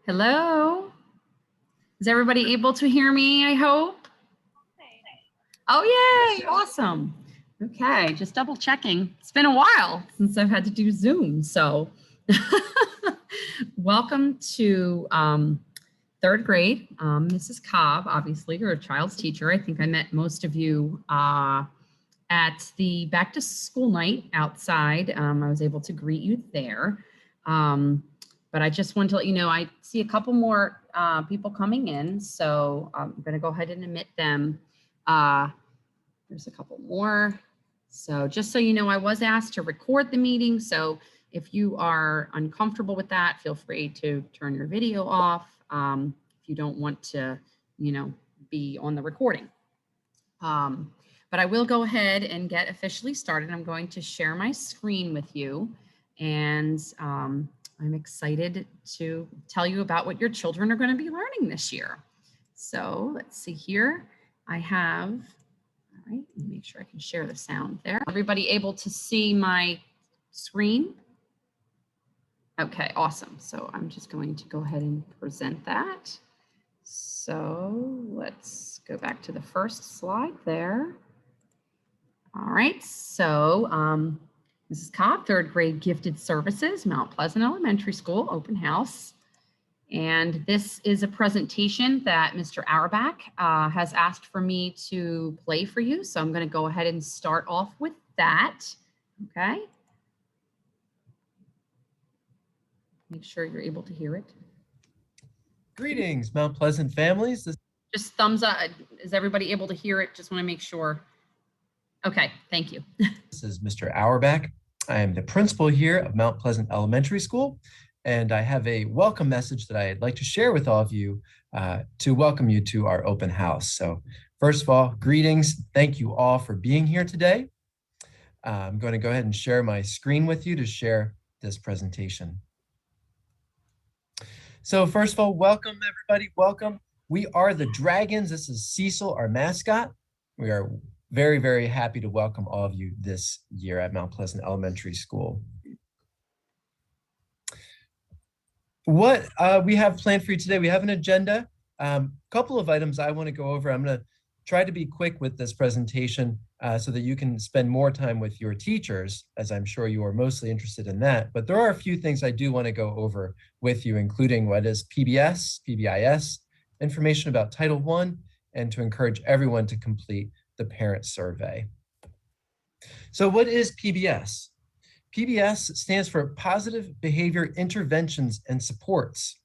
Hello. Is everybody able to hear me, I hope? Oh, yay. Awesome. Okay, just double checking. It's been a while since I've had to do Zoom, so welcome to third grade. Mrs. Cobb, obviously, you're a child's teacher. I think I met most of you at the back to school night outside. I was able to greet you there. But I just wanted to let you know, I see a couple more people coming in, so I'm going to go ahead and admit them. There's a couple more. So just so you know, I was asked to record the meeting. So if you are uncomfortable with that, feel free to turn your video off if you don't want to, be on the recording. But I will go ahead and get officially started. I'm going to share my screen with you, and I'm excited to tell you about what your children are going to be learning this year. So let's see here. I have, all right, let me make sure I can share the sound there. Everybody able to see my screen? Okay, awesome. So I'm just going to go ahead and present that. So let's go back to the first slide there. All right, so Mrs. Cobb, third grade gifted services, Mount Pleasant Elementary School, open house. And this is a presentation that Mr. Auerbach has asked for me to play for you. So I'm going to go ahead and start off with that. Okay. Make sure you're able to hear it. Greetings, Mount Pleasant families. Just thumbs up. Is everybody able to hear it? Just want to make sure. Okay, thank you. This is Mr. Auerbach. I am the principal here of Mount Pleasant Elementary School, and I have a welcome message that I'd like to share with all of you to welcome you to our open house. So first of all, greetings. Thank you all for being here today. I'm going to go ahead and share my screen with you to share this presentation. So first of all, welcome everybody, welcome. We are the Dragons. This is Cecil, our mascot. We are very, very happy to welcome all of you this year at Mount Pleasant Elementary School. What we have planned for you today, we have an agenda, couple of items I want to go over. I'm going to try to be quick with this presentation so that you can spend more time with your teachers, as I'm sure you are mostly interested in that. But there are a few things I do want to go over with you, including what is PBS, PBIS, information about Title I, and to encourage everyone to complete the parent survey. So what is PBS? PBS stands for Positive Behavior Interventions and Supports.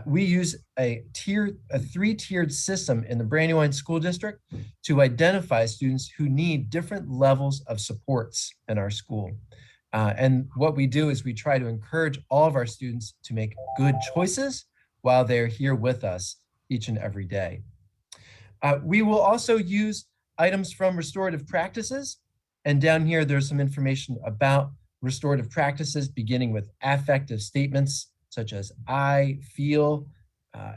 We use a three-tiered system in the Brandywine School District to identify students who need different levels of supports in our school. And what we do is we try to encourage all of our students to make good choices while they're here with us each and every day. We will also use items from Restorative Practices. And down here, there's some information about Restorative Practices, beginning with affective statements such as I feel,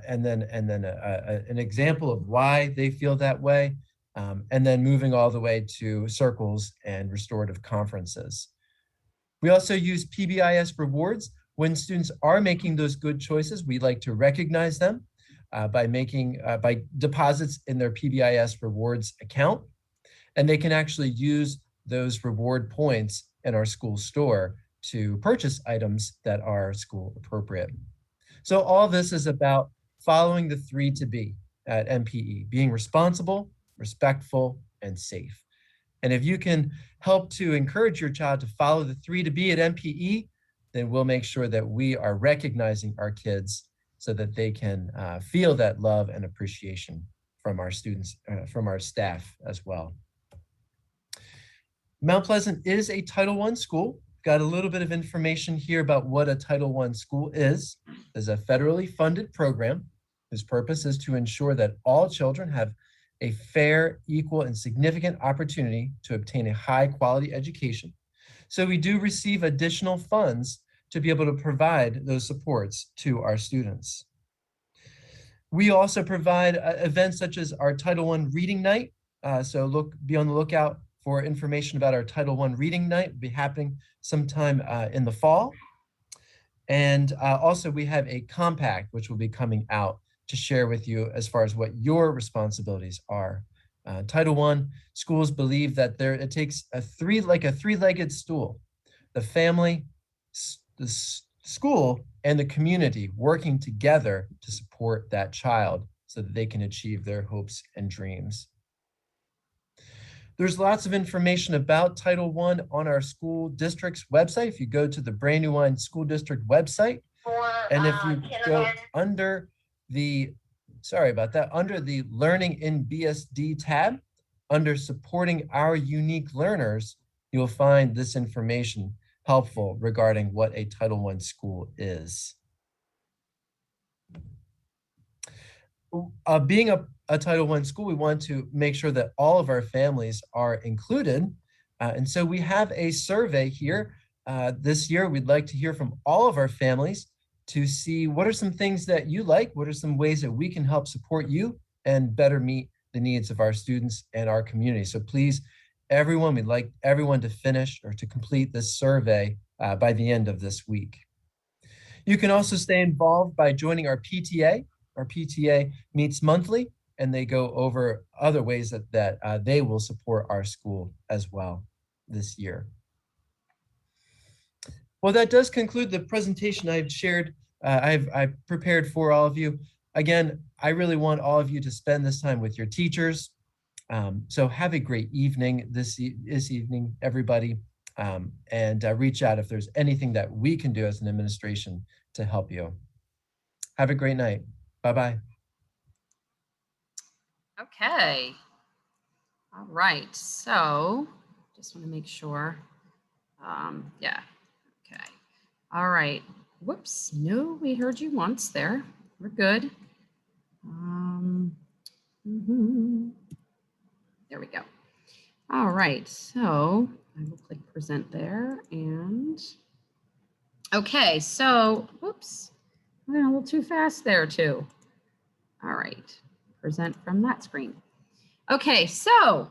and then an example of why they feel that way, and then moving all the way to circles and restorative conferences. We also use PBIS rewards. When students are making those good choices, we like to recognize them by deposits in their PBIS rewards account. And they can actually use those reward points in our school store to purchase items that are school appropriate. So all this is about following the 3 to be at MPE, being responsible, respectful, and safe. And if you can help to encourage your child to follow the 3 to be at MPE, then we'll make sure that we are recognizing our kids so that they can feel that love and appreciation from our students, from our staff as well. Mount Pleasant is a Title I school. Got a little bit of information here about what a Title I school is. It's a federally funded program whose purpose is to ensure that all children have a fair, equal, and significant opportunity to obtain a high quality education. So we do receive additional funds to be able to provide those supports to our students. We also provide events such as our Title I Reading Night. So be on the lookout for information about our Title I Reading Night. It'll be happening sometime in the fall. And also we have a compact, which will be coming out to share with you as far as what your responsibilities are. Title I, schools believe that it takes a three-legged stool, the family, the school, and the community working together to support that child so that they can achieve their hopes and dreams. There's lots of information about Title I on our school district's website. If you go to the Brandywine School District website, and if you go under the, sorry about that, under the Learning in BSD tab, under Supporting Our Unique Learners, you'll find this information helpful regarding what a Title I school is. Being a Title I school, we want to make sure that all of our families are included. And so we have a survey here. This year, we'd like to hear from all of our families to see what are some things that you like, what are some ways that we can help support you and better meet the needs of our students and our community. So please, everyone, we'd like everyone to finish or to complete this survey by the end of this week. You can also stay involved by joining our PTA. Our PTA meets monthly, and they go over other ways that they will support our school as well this year. Well, that does conclude the presentation I've shared. I've prepared for all of you. Again, I really want all of you to spend this time with your teachers. So have a great evening this evening, everybody, and reach out if there's anything that we can do as an administration to help you. Have a great night. Bye-bye. Okay. All right. So just want to make sure. Yeah. Okay. All right. Whoops. No, we heard you once there. We're good. There we go. All right. So I will click present there and okay. So whoops. I went a little too fast there too. All right. Present from that screen. Okay, so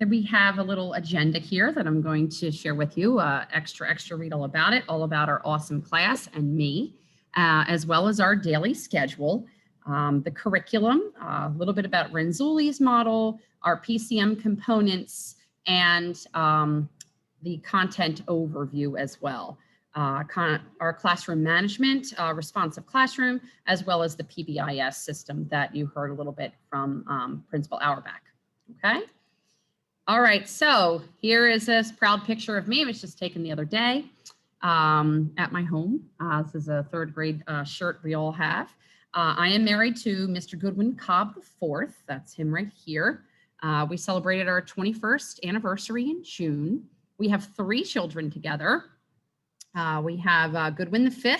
we have a little agenda here that I'm going to share with you. Extra read all about our awesome class and me, as well as our daily schedule, the curriculum, a little bit about Renzulli's model, our PCM components, and the content overview as well. Our classroom management, responsive classroom, as well as the PBIS system that you heard a little bit from Principal Auerbach, okay? All right, so here is this proud picture of me. It was just taken the other day at my home. This is a third grade shirt we all have. I am married to Mr. Goodwin Cobb IV. That's him right here. We celebrated our 21st anniversary in June. We have 3 children together. We have Goodwin V.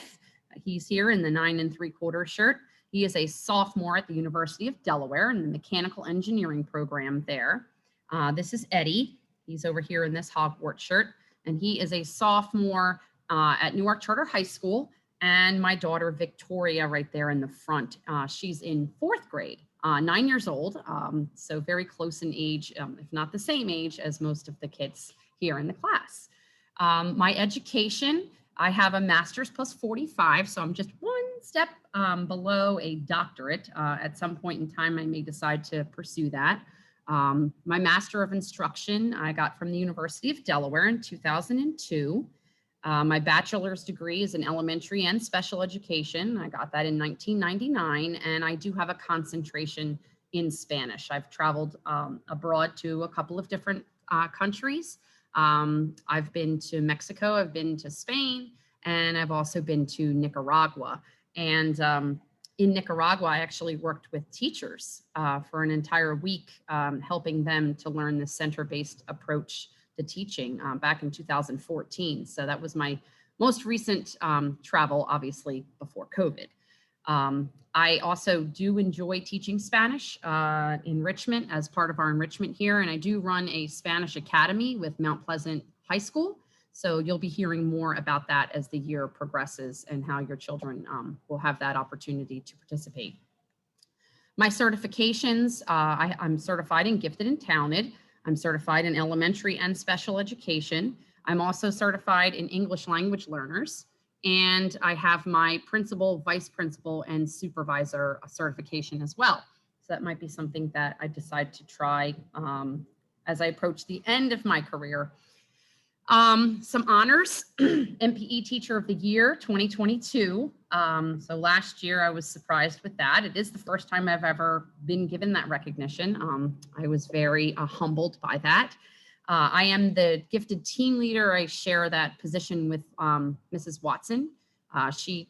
He's here in the 9 3/4 shirt. He is a sophomore at the University of Delaware in the mechanical engineering program there. This is Eddie. He's over here in this Hogwarts shirt, and he is a sophomore at Newark Charter High School. And my daughter, Victoria, right there in the front. She's in 4th grade, 9 years old, so very close in age, if not the same age as most of the kids here in the class. My education, I have a master's plus 45, so I'm just 1 step below a doctorate. At some point in time, I may decide to pursue that. My Master of Instruction, I got from the University of Delaware in 2002. My bachelor's degree is in elementary and special education. I got that in 1999, and I do have a concentration in Spanish. I've traveled abroad to a couple of different countries. I've been to Mexico, I've been to Spain, and I've also been to Nicaragua. And in Nicaragua, I actually worked with teachers for an entire week, helping them to learn the center-based approach to teaching back in 2014. So that was my most recent travel, obviously, before COVID. I also do enjoy teaching Spanish enrichment as part of our enrichment here, and I do run a Spanish academy with Mount Pleasant High School. So you'll be hearing more about that as the year progresses and how your children will have that opportunity to participate. My certifications, I'm certified in Gifted and Talented. I'm certified in elementary and special education. I'm also certified in English language learners. And I have my principal, vice principal, and supervisor certification as well. So that might be something that I decide to try as I approach the end of my career. Some honors, MPE Teacher of the Year 2022. So last year I was surprised with that. It is the first time I've ever been given that recognition. I was very humbled by that. I am the gifted team leader. I share that position with Mrs. Watson. She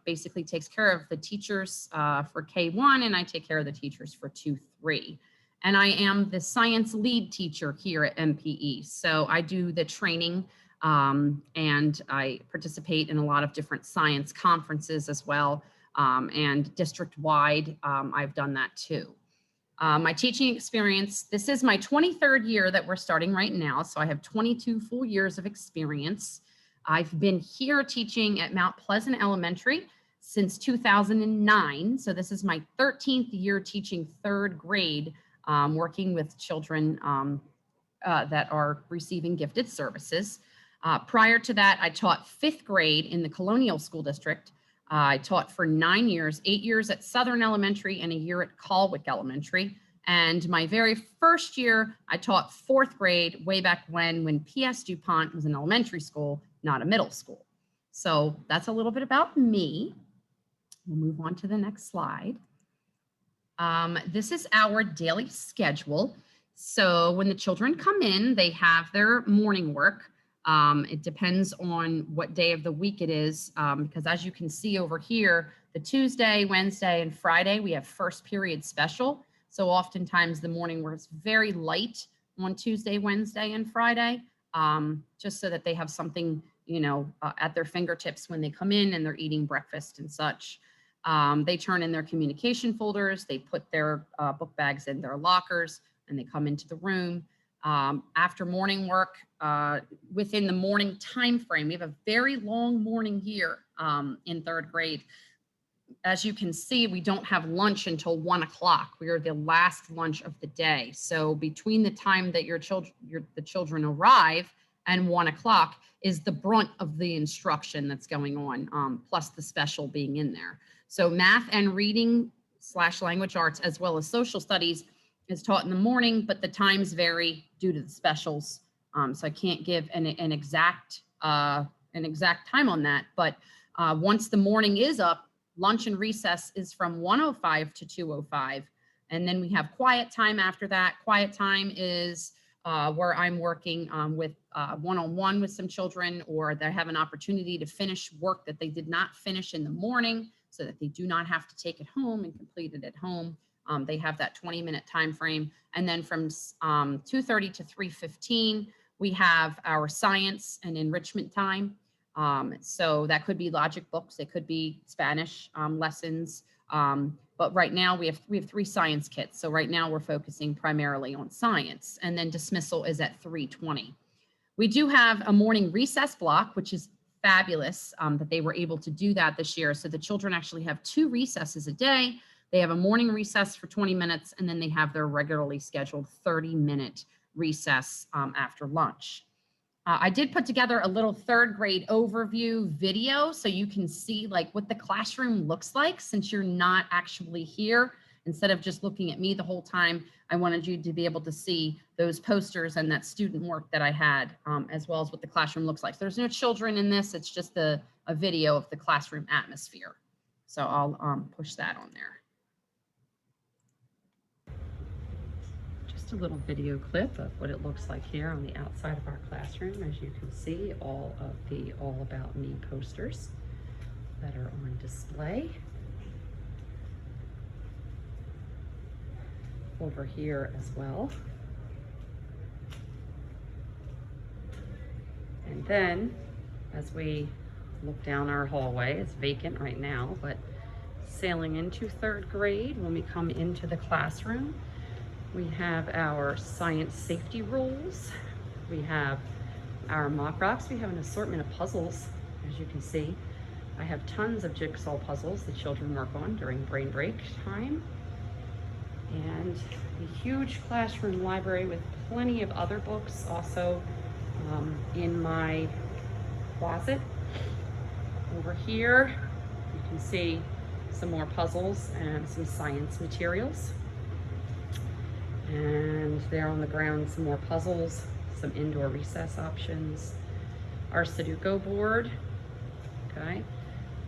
basically takes care of the teachers for K1, and I take care of the teachers for 2-3. And I am the science lead teacher here at MPE. So I do the training and I participate in a lot of different science conferences as well. And district-wide, I've done that too. My teaching experience, this is my 23rd year that we're starting right now. So I have 22 full years of experience. I've been here teaching at Mount Pleasant Elementary since 2009. So this is my 13th year teaching 3rd grade, working with children that are receiving gifted services. Prior to that, I taught 5th grade in the Colonial School District. I taught for 9 years, 8 years at Southern Elementary and a year at Colwick Elementary. And my very first year, I taught 4th grade way back when P.S. DuPont was an elementary school, not a middle school. So that's a little bit about me. We'll move on to the next slide. This is our daily schedule. So when the children come in, they have their morning work. It depends on what day of the week it is, because as you can see over here, the Tuesday, Wednesday, and Friday, we have first period special. So oftentimes the morning work is very light on Tuesday, Wednesday, and Friday, just so that they have something, at their fingertips when they come in and they're eating breakfast and such. They turn in their communication folders, they put their book bags in their lockers, and they come into the room. After morning work, within the morning time frame, we have a very long morning here in 3rd grade. As you can see, we don't have lunch until 1 o'clock. We are the last lunch of the day. So between the time that the children arrive and 1 o'clock is the brunt of the instruction that's going on, plus the special being in there. So math and reading / language arts, as well as social studies, is taught in the morning, but the times vary due to the specials. So I can't give an exact time on that. But once the morning is up, lunch and recess is from 1:05 to 2:05. And then we have quiet time after that. Quiet time is where I'm working with one-on-one with some children, or they have an opportunity to finish work that they did not finish in the morning so that they do not have to take it home and complete it at home. They have that 20-minute time frame. And then from 2:30 to 3:15, we have our science and enrichment time. So that could be logic books, it could be Spanish lessons. But right now we have 3 science kits. So right now we're focusing primarily on science, and then dismissal is at 3:20. We do have a morning recess block, which is fabulous that they were able to do that this year. So the children actually have 2 recesses a day. They have a morning recess for 20 minutes, and then they have their regularly scheduled 30-minute recess after lunch. I did put together a little 3rd grade overview video so you can see like what the classroom looks like since you're not actually here. Instead of just looking at me the whole time, I wanted you to be able to see those posters and that student work that I had, as well as what the classroom looks like. So there's no children in this, it's just a video of the classroom atmosphere. So I'll push that on there. A little video clip of what it looks like here on the outside of our classroom. As you can see, all of the All About Me posters that are on display. Over here as well. And then as we look down our hallway, it's vacant right now, but sailing into 3rd grade, when we come into the classroom, we have our science safety rules. We have our mock rocks. We have an assortment of puzzles, as you can see. I have tons of jigsaw puzzles the children work on during brain break time. And a huge classroom library with plenty of other books also in my closet. Over here, you can see some more puzzles and some science materials. And there on the ground, some more puzzles, some indoor recess options, our Sudoku board, okay?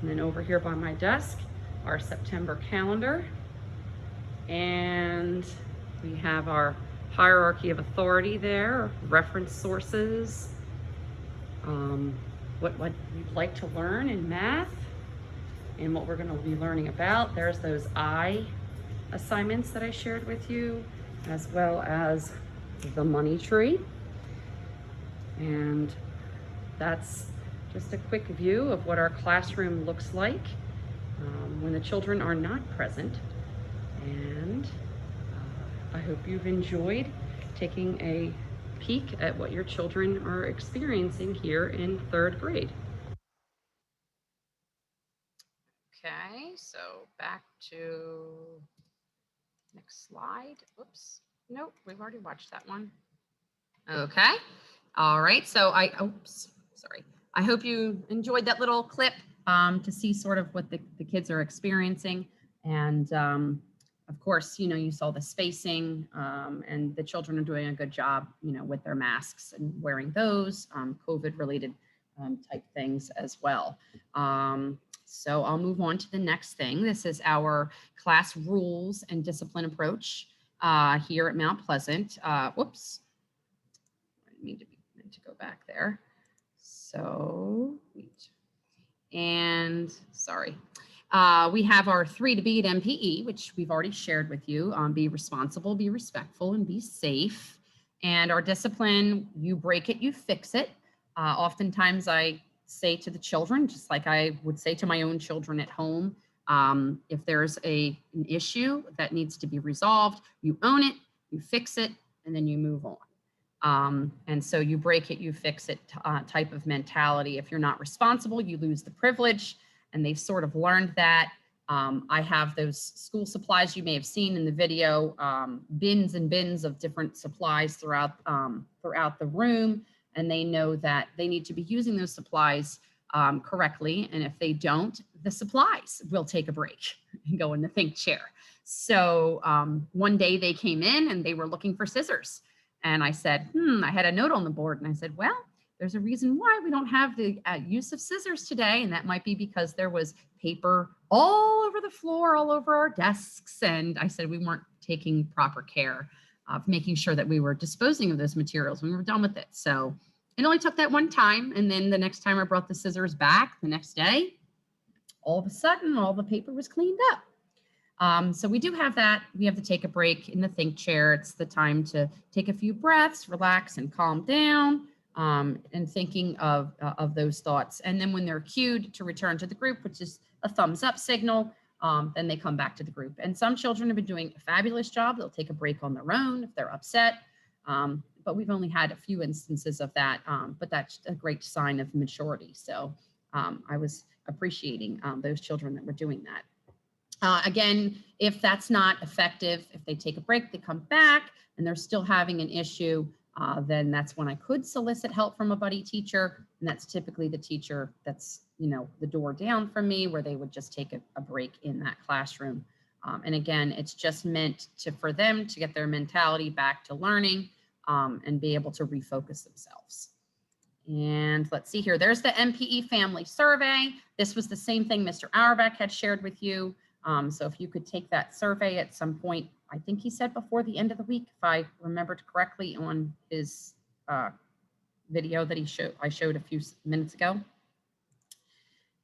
And then over here by my desk, our September calendar. And we have our hierarchy of authority there, reference sources, what you'd like to learn in math, and what we're going to be learning about. There's those I assignments that I shared with you, as well as the money tree. And that's just a quick view of what our classroom looks like when the children are not present. And I hope you've enjoyed taking a peek at what your children are experiencing here in 3rd grade. Okay, so back to next slide. Oops, nope, we've already watched that one. Okay, all right, so I hope you enjoyed that little clip to see sort of what the kids are experiencing. And of course, you know, you saw the spacing and the children are doing a good job, you know, with their masks and wearing those COVID related type things as well. So I'll move on to the next thing. This is our class rules and discipline approach here at Mount Pleasant. Whoops, I meant to go back there. So, and sorry. We have our 3 to be at MPE, which we've already shared with you. Be responsible, be respectful, and be safe. And our discipline, you break it, you fix it. Oftentimes I say to the children, just like I would say to my own children at home, if there's an issue that needs to be resolved, you own it, you fix it, and then you move on. And so you break it, you fix it type of mentality. If you're not responsible, you lose the privilege. And they've sort of learned that. I have those school supplies you may have seen in the video, bins and bins of different supplies throughout the room. And they know that they need to be using those supplies correctly. And if they don't, the supplies will take a break and go in the think chair. So one day they came in and they were looking for scissors. And I said, I had a note on the board and I said, well, there's a reason why we don't have the use of scissors today. And that might be because there was paper all over the floor, all over our desks. And I said we weren't taking proper care of making sure that we were disposing of those materials when we were done with it. So it only took that one time. And then the next time I brought the scissors back the next day, all of a sudden, all the paper was cleaned up. So we do have that. We have to take a break in the think chair. It's the time to take a few breaths, relax and calm down. And thinking of those thoughts. And then when they're cued to return to the group, which is a thumbs up signal, then they come back to the group. And some children have been doing a fabulous job. They'll take a break on their own if they're upset. But we've only had a few instances of that, but that's a great sign of maturity. So I was appreciating those children that were doing that. Again, if that's not effective, if they take a break, they come back and they're still having an issue, then that's when I could solicit help from a buddy teacher. And that's typically the teacher that's, you know, the door down from me, where they would just take a break in that classroom. And again, it's just meant for them to get their mentality back to learning and be able to refocus themselves. And let's see here, there's the Mpe Family Survey. This was the same thing Mr. Auerbach had shared with you. So if you could take that survey at some point, I think he said before the end of the week, if I remembered correctly on his video that I showed a few minutes ago.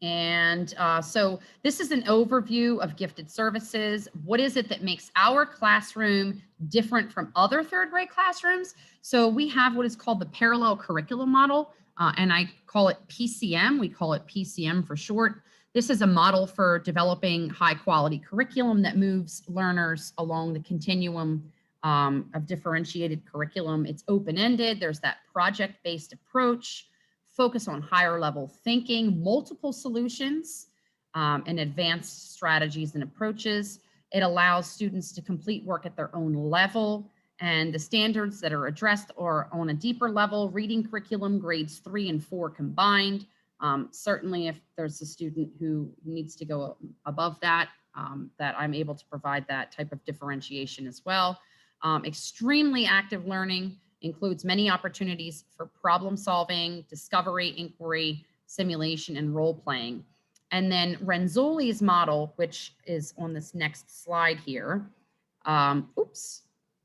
And so this is an overview of gifted services. What is it that makes our classroom different from other 3rd grade classrooms? So we have what is called the parallel curriculum model, and I call it PCM. We call it PCM for short. This is a model for developing high quality curriculum that moves learners along the continuum of differentiated curriculum. It's open-ended. There's that project-based approach, focus on higher level thinking, multiple solutions, and advanced strategies and approaches. It allows students to complete work at their own level, and the standards that are addressed are on a deeper level: reading curriculum, grades 3 and 4 combined, Certainly if there's a student who needs to go above that, that I'm able to provide that type of differentiation as well. Extremely active learning includes many opportunities for problem solving, discovery, inquiry, simulation, and role playing. And then Renzulli's model, which is on this next slide here. Oops,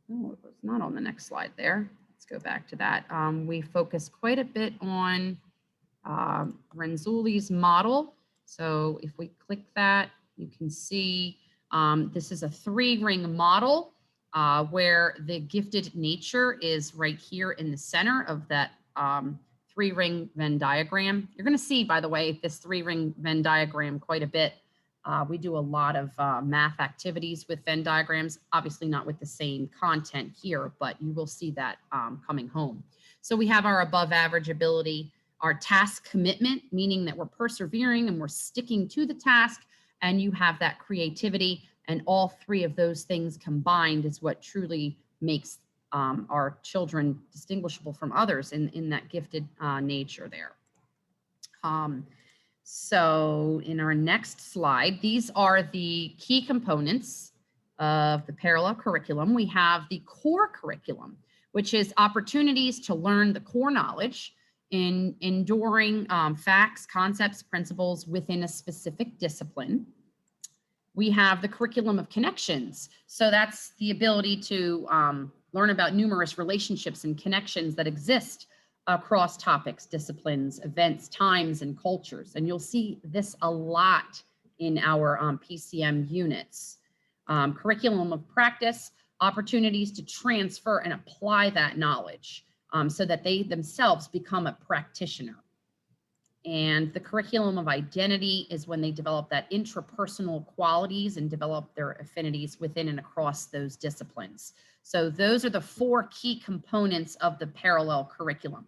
no, it was not on the next slide there. Let's go back to that. We focus quite a bit on Renzulli's model. So if we click that, you can see this is a 3-ring model where the gifted nature is right here in the center of that 3-ring Venn diagram. You're going to see, by the way, this 3-ring Venn diagram quite a bit. We do a lot of math activities with Venn diagrams, obviously not with the same content here, but you will see that coming home. So we have our above average ability, our task commitment, meaning that we're persevering and we're sticking to the task, and you have that creativity, and all 3 of those things combined is what truly makes our children distinguishable from others in that gifted nature there. So in our next slide, these are the key components of the parallel curriculum. We have the core curriculum, which is opportunities to learn the core knowledge in enduring facts, concepts, principles within a specific discipline. We have the curriculum of connections. So that's the ability to learn about numerous relationships and connections that exist across topics, disciplines, events, times, and cultures. And you'll see this a lot in our PCM units. Curriculum of practice, opportunities to transfer and apply that knowledge so that they themselves become a practitioner. And the curriculum of identity is when they develop that intrapersonal qualities and develop their affinities within and across those disciplines. So those are the 4 key components of the parallel curriculum.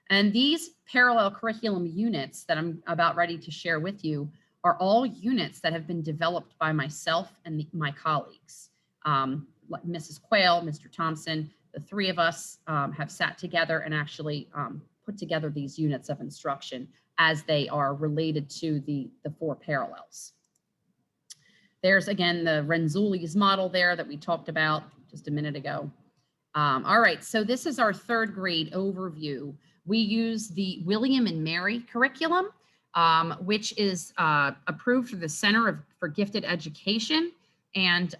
And these parallel curriculum units that I'm about ready to share with you are all units that have been developed by myself and my colleagues. Like Mrs. Quayle, Mr. Thompson, the 3 of us have sat together and actually put together these units of instruction as they are related to the 4 parallels. There's again the Renzulli's model there that we talked about just a minute ago. All right, so this is our 3rd grade overview. We use the William and Mary curriculum, which is approved for the Center for Gifted Education. And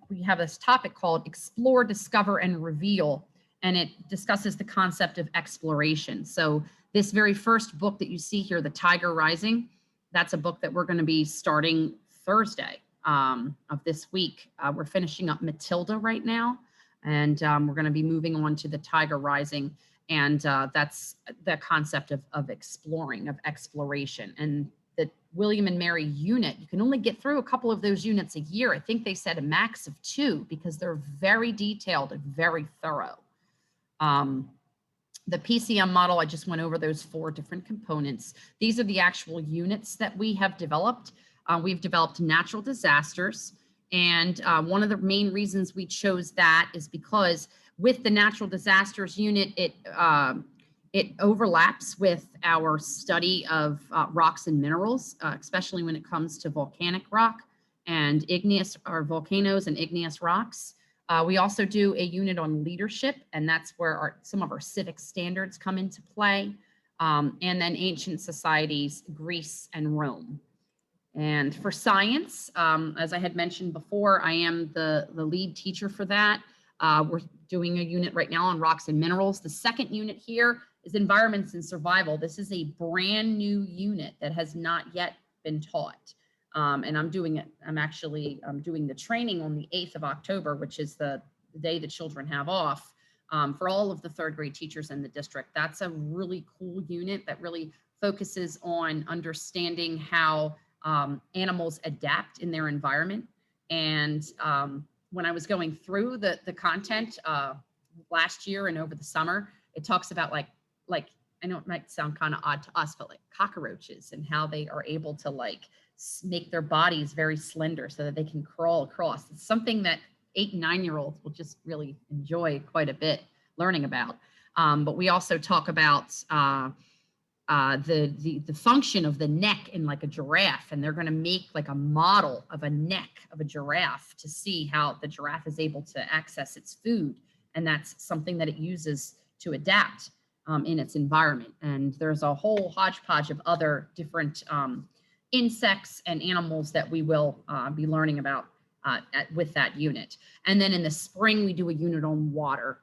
we have this topic called Explore, Discover, and Reveal. And it discusses the concept of exploration. So this very first book that you see here, The Tiger Rising, that's a book that we're going to be starting Thursday of this week. We're finishing up Matilda right now, and we're going to be moving on to The Tiger Rising. And that's the concept of exploring, of exploration. And the William and Mary unit, you can only get through a couple of those units a year. I think they said a max of 2 because they're very detailed and very thorough. The PCM model, I just went over those 4 different components. These are the actual units that we have developed. We've developed natural disasters. And one of the main reasons we chose that is because with the natural disasters unit, it overlaps with our study of rocks and minerals, especially when it comes to volcanic rock and igneous, or volcanoes and igneous rocks. We also do a unit on leadership, and that's where some of our civic standards come into play. And then ancient societies, Greece and Rome. And for science, as I had mentioned before, I am the lead teacher for that. We're doing a unit right now on rocks and minerals. The 2nd unit here is environments and survival. This is a brand new unit that has not yet been taught. And I'm doing it. I'm doing the training on the 8th of October, which is the day the children have off, for all of the 3rd grade teachers in the district. That's a really cool unit that really focuses on understanding how animals adapt in their environment. And when I was going through the content last year and over the summer, it talks about like I know it might sound kind of odd to us, but like cockroaches and how they are able to like make their bodies very slender so that they can crawl across. It's something that 8 and 9-year-olds will just really enjoy quite a bit learning about. But we also talk about the function of the neck in like a giraffe, and they're going to make like a model of a neck of a giraffe to see how the giraffe is able to access its food, and that's something that it uses to adapt in its environment. And there's a whole hodgepodge of other different insects and animals that we will be learning about with that unit. And then in the spring, we do a unit on water.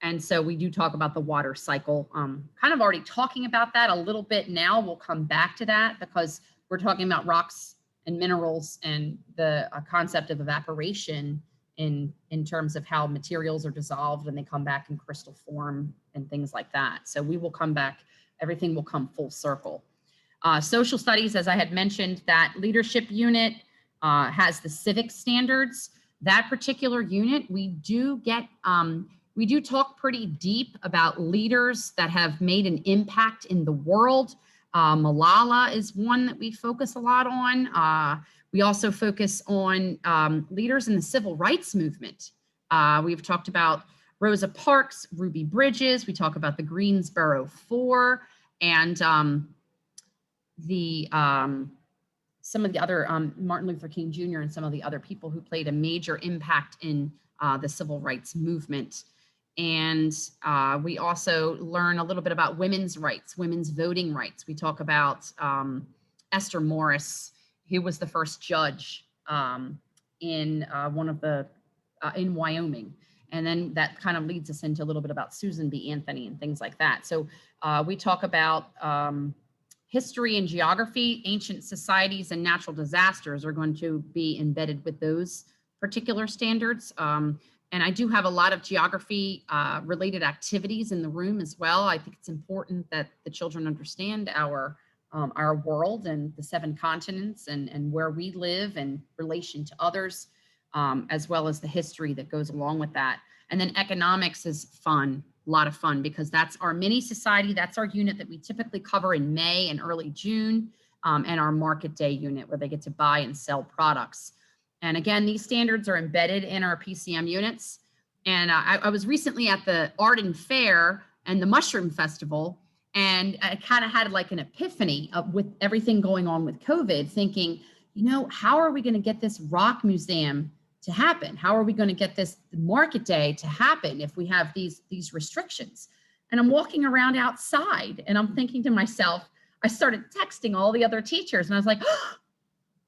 And so we do talk about the water cycle, kind of already talking about that a little bit now. We'll come back to that because we're talking about rocks and minerals and the concept of evaporation in terms of how materials are dissolved and they come back in crystal form and things like that. So we will come back, everything will come full circle. Social studies, as I had mentioned, that leadership unit has the civic standards. That particular unit, we do talk pretty deep about leaders that have made an impact in the world. Malala is one that we focus a lot on. We also focus on leaders in the civil rights movement. We've talked about Rosa Parks, Ruby Bridges. We talk about the Greensboro Four, and some of the other Martin Luther King Jr. and some of the other people who played a major impact in the civil rights movement. And we also learn a little bit about women's rights, women's voting rights. We talk about Esther Morris, who was the first judge in in Wyoming. And then that kind of leads us into a little bit about Susan B. Anthony and things like that. So we talk about history and geography. Ancient societies and natural disasters are going to be embedded with those particular standards. And I do have a lot of geography related activities in the room as well. I think it's important that the children understand our world and the 7 continents and where we live in relation to others, as well as the history that goes along with that. And then economics is fun, a lot of fun, because that's our mini society. That's our unit that we typically cover in May and early June, and our market day unit where they get to buy and sell products. And again, these standards are embedded in our PCM units. And I was recently at the Arden Fair and the Mushroom Festival, and I kind of had like an epiphany with everything going on with COVID, thinking, how are we going to get this rock museum to happen? How are we going to get this market day to happen if we have these restrictions? And I'm walking around outside and I'm thinking to myself, I started texting all the other teachers and I was like, oh,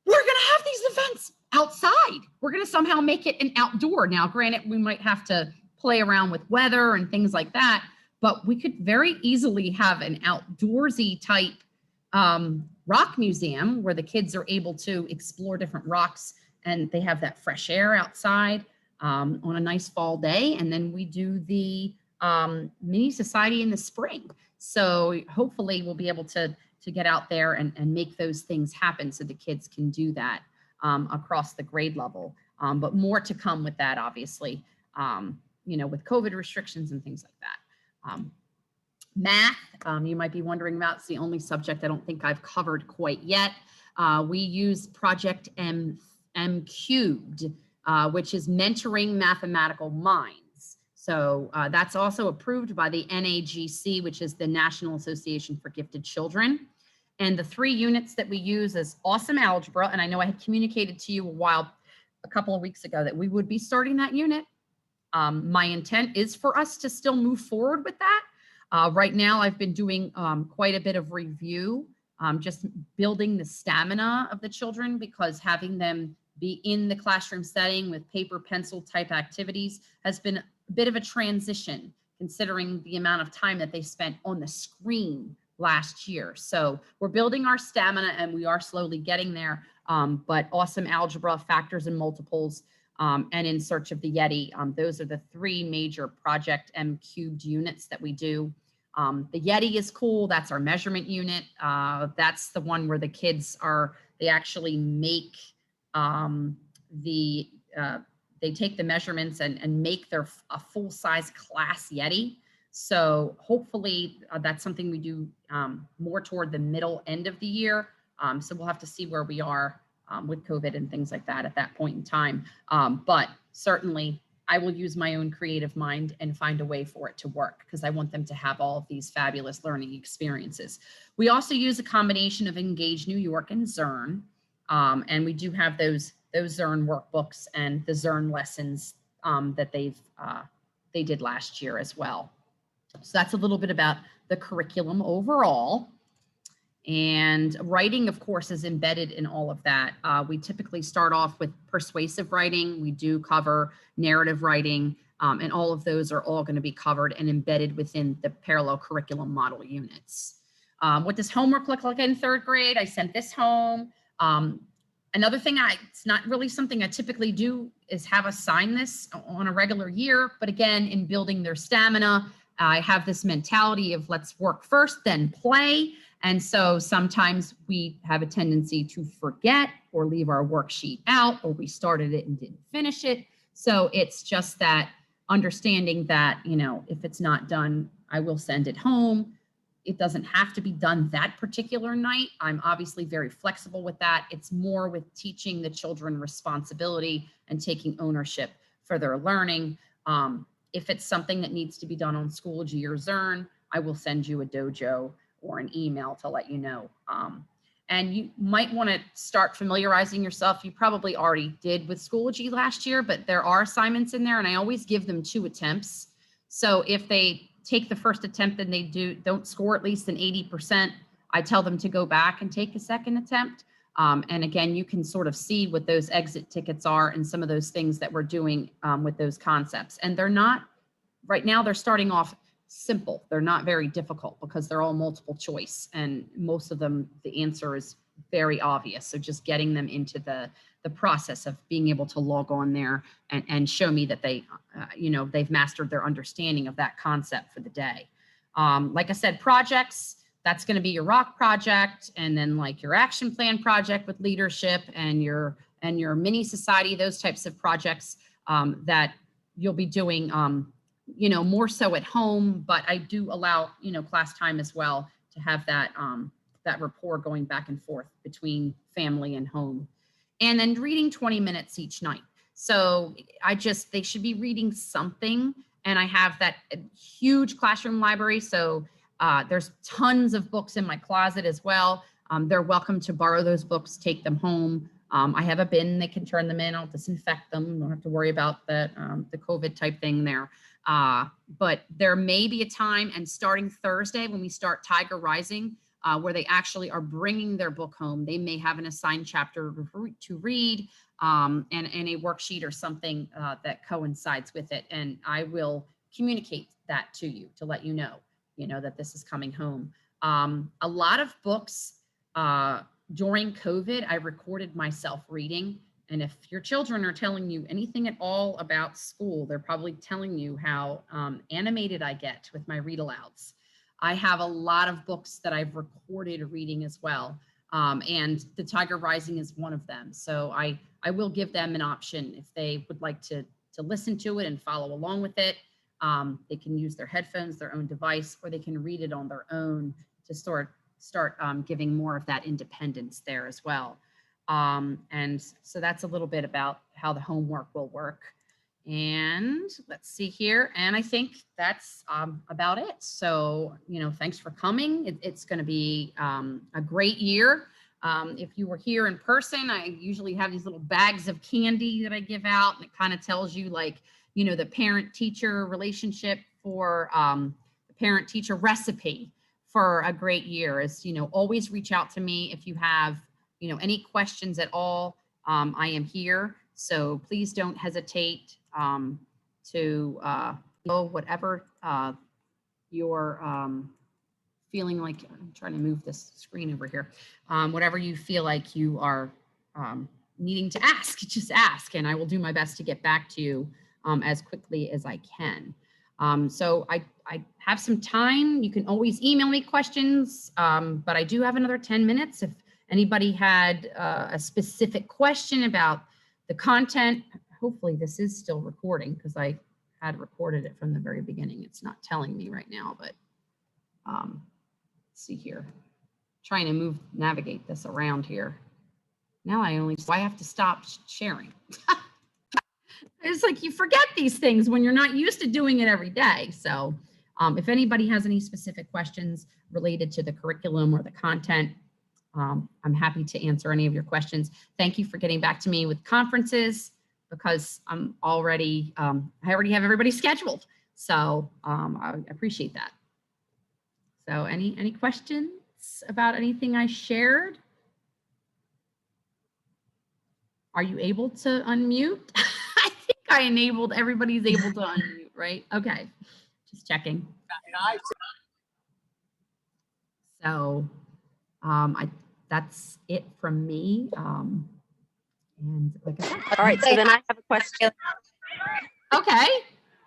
we're going to have these events outside. We're going to somehow make it an outdoor. Now, granted, we might have to play around with weather and things like that, but we could very easily have an outdoorsy type rock museum where the kids are able to explore different rocks and they have that fresh air outside on a nice fall day. And then we do the mini society in the spring. So hopefully we'll be able to get out there and make those things happen so the kids can do that across the grade level. But more to come with that, obviously, with COVID restrictions and things like that. Math, you might be wondering about, it's the only subject I don't think I've covered quite yet. We use Project M Cubed, which is mentoring mathematical minds. So that's also approved by the NAGC, which is the National Association for Gifted Children. And the 3 units that we use is Awesome Algebra. And I know I had communicated to you a couple of weeks ago that we would be starting that unit. My intent is for us to still move forward with that. Right now, I've been doing quite a bit of review, just building the stamina of the children, because having them be in the classroom setting with paper, pencil type activities has been a bit of a transition, considering the amount of time that they spent on the screen last year. So we're building our stamina and we are slowly getting there. But Awesome Algebra, Factors and Multiples, and In Search of the Yeti, those are the 3 major Project M Cubed units that we do. The Yeti is cool. That's our measurement unit. That's the one where the kids they actually make they take the measurements and make a full-size class Yeti. So hopefully that's something we do more toward the middle end of the year. So we'll have to see where we are with COVID and things like that at that point in time. But certainly I will use my own creative mind and find a way for it to work because I want them to have all of these fabulous learning experiences. We also use a combination of Engage New York and Zern. And we do have those Zern workbooks and the Zern lessons that they did last year as well. So that's a little bit about the curriculum overall. And writing, of course, is embedded in all of that. We typically start off with persuasive writing. We do cover narrative writing, and all of those are all going to be covered and embedded within the parallel curriculum model units. What does homework look like in third grade? I sent this home. Another thing, it's not really something I typically do is have us sign this on a regular year, but again, in building their stamina, I have this mentality of let's work first, then play. And so sometimes we have a tendency to forget or leave our worksheet out, or we started it and didn't finish it. So it's just that understanding that, you know, if it's not done, I will send it home. It doesn't have to be done that particular night. I'm obviously very flexible with that. It's more with teaching the children responsibility and taking ownership for their learning. If it's something that needs to be done on Schoology or Zern, I will send you a dojo or an email to let you know. And you might want to start familiarizing yourself. You probably already did with Schoology last year, but there are assignments in there, and I always give them 2 attempts. So if they take the first attempt and they don't score at least an 80%, I tell them to go back and take a second attempt. And again, you can sort of see what those exit tickets are and some of those things that we're doing with those concepts. And they're not, right now they're starting off simple. They're not very difficult because they're all multiple choice, and most of them, the answer is very obvious. So just getting them into the process of being able to log on there and show me that they, you know, they've mastered their understanding of that concept for the day. Like I said, projects, that's going to be your rock project, and then like your action plan project with leadership and your mini society, those types of projects that you'll be doing, you know, more so at home, but I do allow, you know, class time as well to have that, that rapport going back and forth between family and home. And then reading 20 minutes each night. So they should be reading something. And I have that huge classroom library. So there's tons of books in my closet as well. They're welcome to borrow those books, take them home. I have a bin, they can turn them in, I'll disinfect them. Don't have to worry about the COVID type thing there. But there may be a time, and starting Thursday when we start Tiger Rising, where they actually are bringing their book home. They may have an assigned chapter to read and a worksheet or something that coincides with it. And I will communicate that to you to let you know that this is coming home. A lot of books during COVID, I recorded myself reading. And if your children are telling you anything at all about school, they're probably telling you how animated I get with my read alouds. I have a lot of books that I've recorded reading as well. And the Tiger Rising is one of them. So I will give them an option if they would like to listen to it and follow along with it. They can use their headphones, their own device, or they can read it on their own to start giving more of that independence there as well. And so that's a little bit about how the homework will work. And let's see here. And I think that's about it. So, thanks for coming. It's going to be a great year. If you were here in person, I usually have these little bags of candy that I give out, and it kind of tells you the parent-teacher relationship for the parent-teacher recipe for a great year is, always reach out to me if you have, any questions at all. I am here. So please don't hesitate to whatever you're feeling like. I'm trying to move this screen over here. Whatever you feel like you are needing to ask, just ask, and I will do my best to get back to you as quickly as I can. So I have some time. You can always email me questions, but I do have another 10 minutes. If anybody had a specific question about the content, hopefully this is still recording because I had recorded it from the very beginning. It's not telling me right now, but let's see here. Trying to navigate this around here. Now I have to stop sharing. It's like you forget these things when you're not used to doing it every day. So if anybody has any specific questions related to the curriculum or the content, I'm happy to answer any of your questions. Thank you for getting back to me with conferences, because I already have everybody scheduled. So I appreciate that. So any questions about anything I shared? Are you able to unmute? I think I enabled, everybody's able to unmute, right? Okay, just checking. So that's it from me. And like I said, All right, so then I have a question. okay.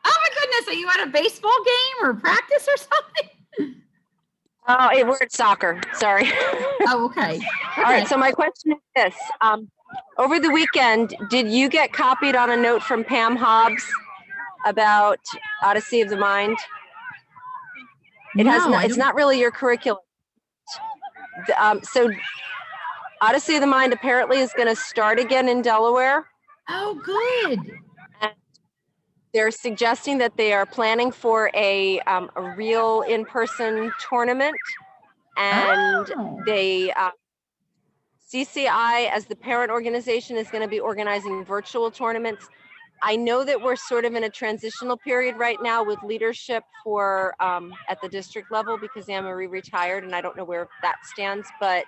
Oh my goodness, are you at a baseball game or practice or something? Oh, hey, we're at soccer. Sorry. Oh, okay. All right, so my question is this. Over the weekend, did you get copied on a note from Pam Hobbs about Odyssey of the Mind? It's not really your curriculum. So Odyssey of the Mind apparently is going to start again in Delaware. Oh, good. And they're suggesting that they are planning for a real in-person tournament, and they CCI as the parent organization is going to be organizing virtual tournaments. I know that we're sort of in a transitional period right now with leadership for at the district level, because Anne Marie retired and I don't know where that stands, but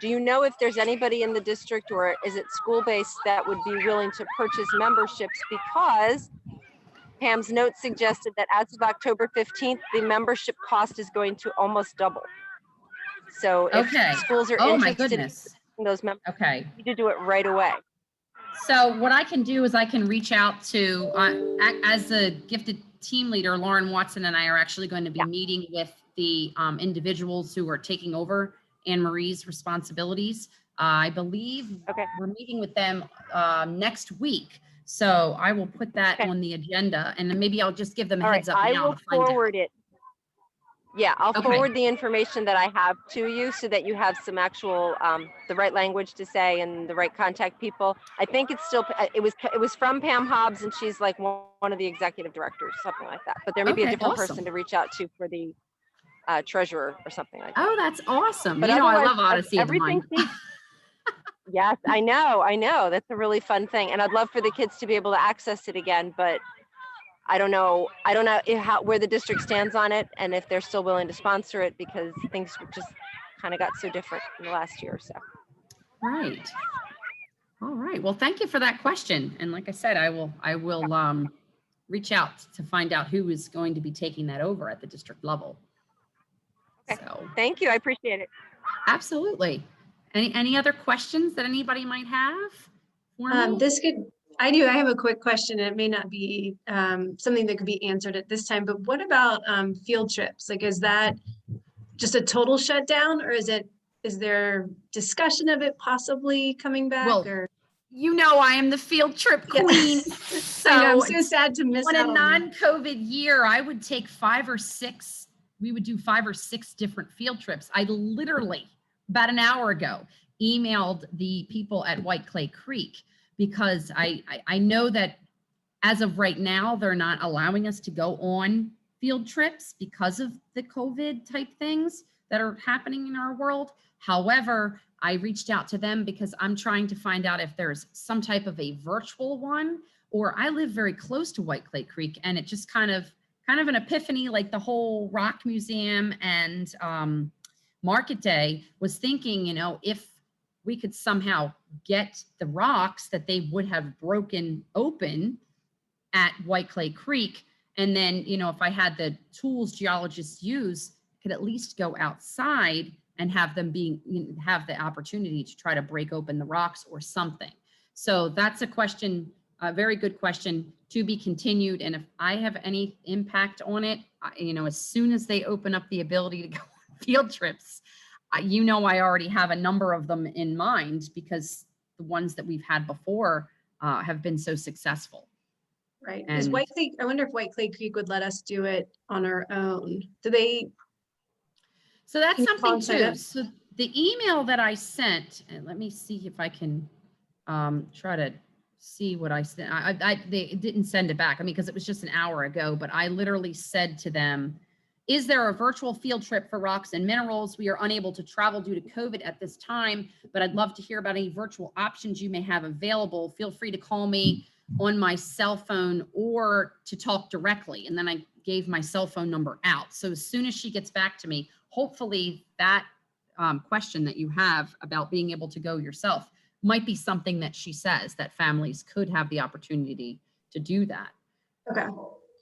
do you know if there's anybody in the district, or is it school-based, that would be willing to purchase memberships? Because Pam's note suggested that as of October 15th, the membership cost is going to almost double. So if schools are interested in those members, you need to do it right away. So what I can do is I can reach out to, as a gifted team leader, Lauren Watson and I are actually going to be meeting with the individuals who are taking over Anne Marie's responsibilities. I believe we're meeting with them next week. So I will put that on the agenda, and then maybe I'll just give them a heads up now. I will forward it. Yeah, I'll forward the information that I have to you so that you have some actual, the right language to say and the right contact people. I think it's still, it was from Pam Hobbs, and she's like one of the executive directors, something like that. But there may be a different person to reach out to for the treasurer or something like that. Oh, that's awesome. But you know, I love Odyssey of the Mind. Yes, I know. That's a really fun thing. And I'd love for the kids to be able to access it again, but I don't know where the district stands on it, and if they're still willing to sponsor it, because things just kind of got so different in the last year or so. Right. All right. Well, thank you for that question. And like I said, I will reach out to find out who is going to be taking that over at the district level. Okay. So thank you. I appreciate it. Absolutely. Any other questions that anybody might have for me? I do. I have a quick question. It may not be something that could be answered at this time, but what about field trips? Like, is that just a total shutdown, or is there discussion of it possibly coming back? Well, you know, I am the field trip queen. So I'm so sad to miss out. On a non-COVID year, I would take 5 or 6. We would do 5 or 6 different field trips. I literally, about an hour ago, emailed the people at White Clay Creek, because I know that as of right now, they're not allowing us to go on field trips because of the COVID type things that are happening in our world. However, I reached out to them because I'm trying to find out if there's some type of a virtual one, or I live very close to White Clay Creek, and it just kind of an epiphany, like the whole rock museum and Market Day, was thinking, you know, if we could somehow get the rocks that they would have broken open at White Clay Creek, and then, you know, if I had the tools geologists use, could at least go outside and have them have the opportunity to try to break open the rocks or something. So that's a question, a very good question, to be continued. And if I have any impact on it, you know, as soon as they open up the ability to go on field trips, you know, I already have a number of them in mind, because the ones that we've had before have been so successful. Right. Is White Clay, I wonder if White Clay Creek would let us do it on our own. Do they? So that's something too. So the email that I sent, and let me see if I can try to see what I sent. They didn't send it back. I mean, because it was just an hour ago, but I literally said to them, is there a virtual field trip for rocks and minerals? We are unable to travel due to COVID at this time, but I'd love to hear about any virtual options you may have available. Feel free to call me on my cell phone or to talk directly. And then I gave my cell phone number out. So as soon as she gets back to me, hopefully that question that you have about being able to go yourself might be something that she says that families could have the opportunity to do that. Okay,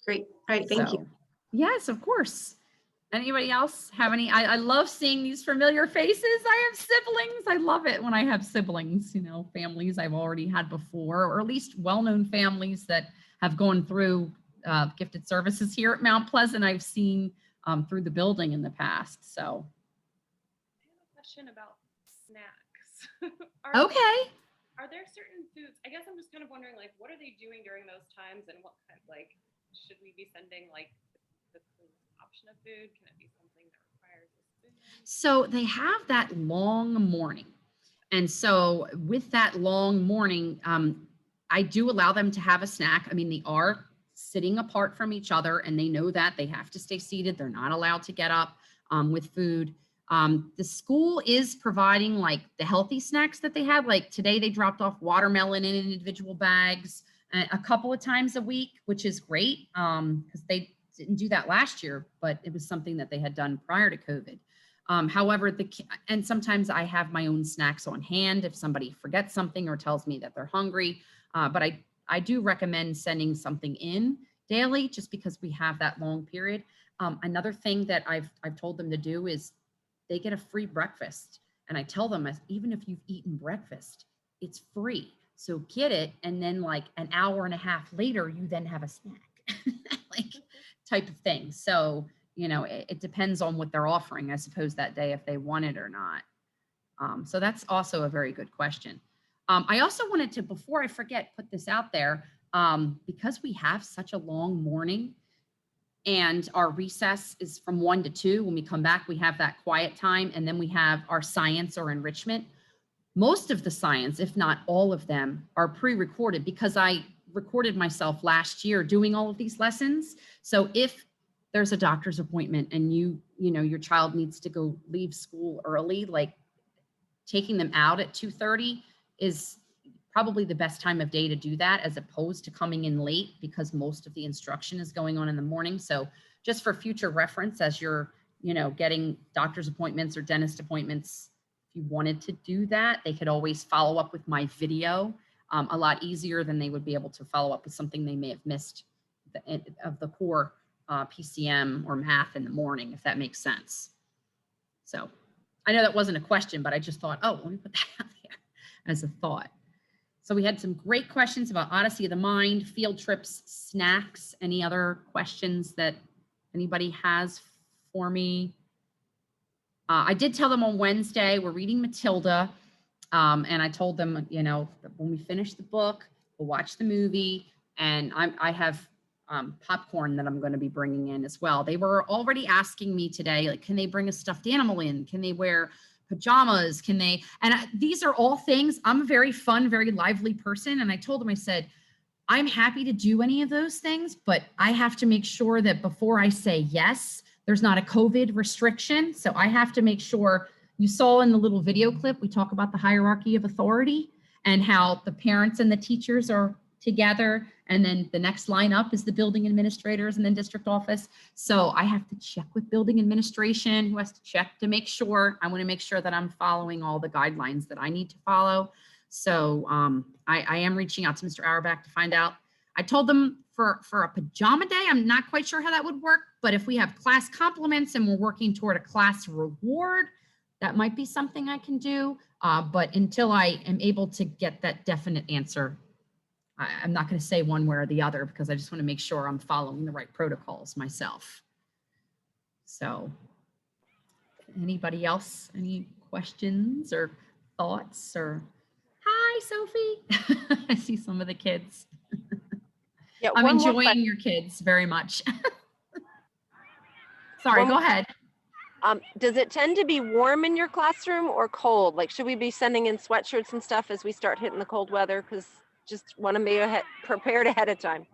great. All right, thank you. Yes, of course. Anybody else have any? I love seeing these familiar faces. I have siblings. I love it when I have siblings, you know, families I've already had before, or at least well-known families that have gone through gifted services here at Mount Pleasant. I've seen through the building in the past. So. I have a question about snacks. Okay. Are there certain foods? I guess I'm just kind of wondering, like, what are they doing during those times, and what kind, like, should we be sending like the option of food? Can it be something that requires a spoon? So they have that long morning. And so with that long morning, I do allow them to have a snack. I mean, they are sitting apart from each other and they know that they have to stay seated. They're not allowed to get up with food. The school is providing like the healthy snacks that they have. Like today they dropped off watermelon in individual bags a couple of times a week, which is great because they didn't do that last year, but it was something that they had done prior to COVID. However, and sometimes I have my own snacks on hand if somebody forgets something or tells me that they're hungry. But I do recommend sending something in daily just because we have that long period. Another thing that I've told them to do is they get a free breakfast. And I tell them, even if you've eaten breakfast, it's free. So get it. And then like an hour and a half later, you then have a snack, like type of thing. So, you know, it depends on what they're offering, I suppose, that day, if they want it or not. So that's also a very good question. I also wanted to, before I forget, put this out there, because we have such a long morning and our recess is from 1 to 2. When we come back, we have that quiet time, and then we have our science or enrichment. Most of the science, if not all of them, are pre-recorded because I recorded myself last year doing all of these lessons. So if there's a doctor's appointment and you know, your child needs to leave school early, like taking them out at 2:30 is probably the best time of day to do that, as opposed to coming in late because most of the instruction is going on in the morning. So just for future reference, as you're, you know, getting doctor's appointments or dentist appointments, if you wanted to do that, they could always follow up with my video a lot easier than they would be able to follow up with something they may have missed of the core PCM or math in the morning, if that makes sense. So I know that wasn't a question, but I just thought, oh, let me put that out there as a thought. So we had some great questions about Odyssey of the Mind, field trips, snacks. Any other questions that anybody has for me? I did tell them on Wednesday, we're reading Matilda. And I told them, you know, when we finish the book, we'll watch the movie. And I have popcorn that I'm going to be bringing in as well. They were already asking me today, like, can they bring a stuffed animal in? Can they wear pajamas? Can they? And these are all things. I'm a very fun, very lively person. And I told them, I said, I'm happy to do any of those things, but I have to make sure that before I say yes, there's not a COVID restriction. So I have to make sure. You saw in the little video clip, we talk about the hierarchy of authority and how the parents and the teachers are together. And then the next line up is the building administrators and then district office. So I have to check with building administration, who has to check to make sure. I want to make sure that I'm following all the guidelines that I need to follow. So I am reaching out to Mr. Auerbach to find out. I told them for a pajama day, I'm not quite sure how that would work, but if we have class compliments and we're working toward a class reward, that might be something I can do, but until I am able to get that definite answer, I'm not going to say one way or the other because I just want to make sure I'm following the right protocols myself. So anybody else, any questions or thoughts? Or hi, Sophie. I see some of the kids. Yeah, I'm enjoying your kids very much. Sorry, go ahead. Does it tend to be warm in your classroom or cold? Like, should we be sending in sweatshirts and stuff as we start hitting the cold weather? Because just want to be prepared ahead of time.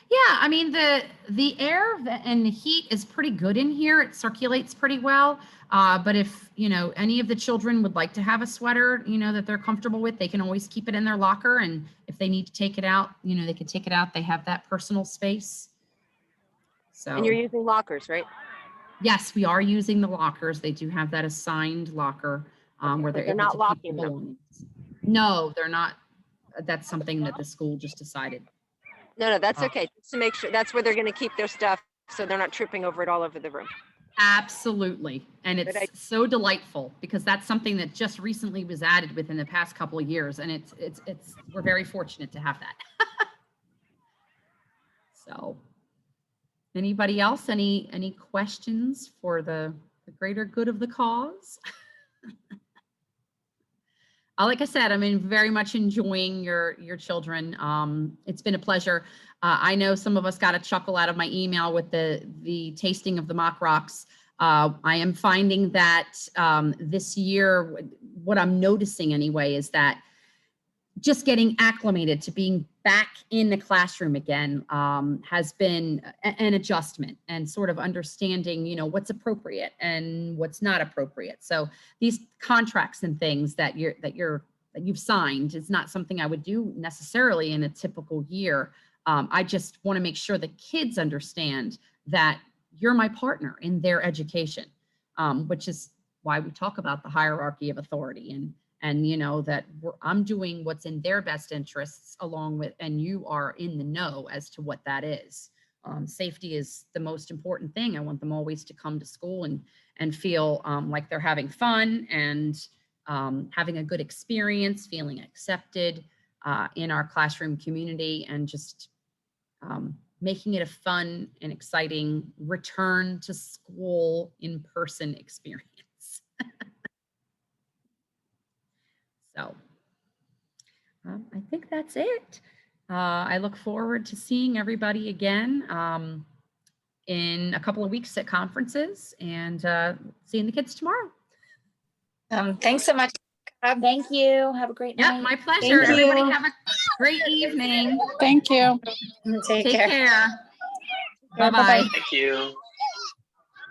Yeah, I mean, the air and the heat is pretty good in here. It circulates pretty well. But if, any of the children would like to have a sweater, that they're comfortable with, they can always keep it in their locker. And if they need to take it out, they can take it out. They have that personal space. So. And you're using lockers, right? Yes, we are using the lockers. They do have that assigned locker where they're able not to locking keep the them. belongings. No, they're not. That's something that the school just decided. No, that's okay. Just to make sure that's where they're going to keep their stuff, so they're not tripping over it all over the room. Absolutely. And it's so delightful because that's something that just recently was added within the past couple of years. And it's we're very fortunate to have that. So anybody else, any questions for the greater good of the cause? Like I said, I'm very much enjoying your children. It's been a pleasure. I know some of us got a chuckle out of my email with the tasting of the mock rocks. I am finding that this year, what I'm noticing anyway, is that just getting acclimated to being back in the classroom again has been an adjustment and sort of understanding, what's appropriate and what's not appropriate. So these contracts and things that you've signed is not something I would do necessarily in a typical year. I just want to make sure the kids understand that you're my partner in their education, which is why we talk about the hierarchy of authority and that I'm doing what's in their best interests along with, and you are in the know as to what that is. Safety is the most important thing. I want them always to come to school and feel like they're having fun and having a good experience, feeling accepted in our classroom community, and just making it a fun and exciting return to school in-person experience. So I think that's it. I look forward to seeing everybody again in a couple of weeks at conferences and seeing the kids tomorrow. Thanks so much. Thank you. Have a great night. Yep, my pleasure. Thank Everybody you. have a great evening. Thank you. Take care. Bye-bye. Bye-bye. Thank you.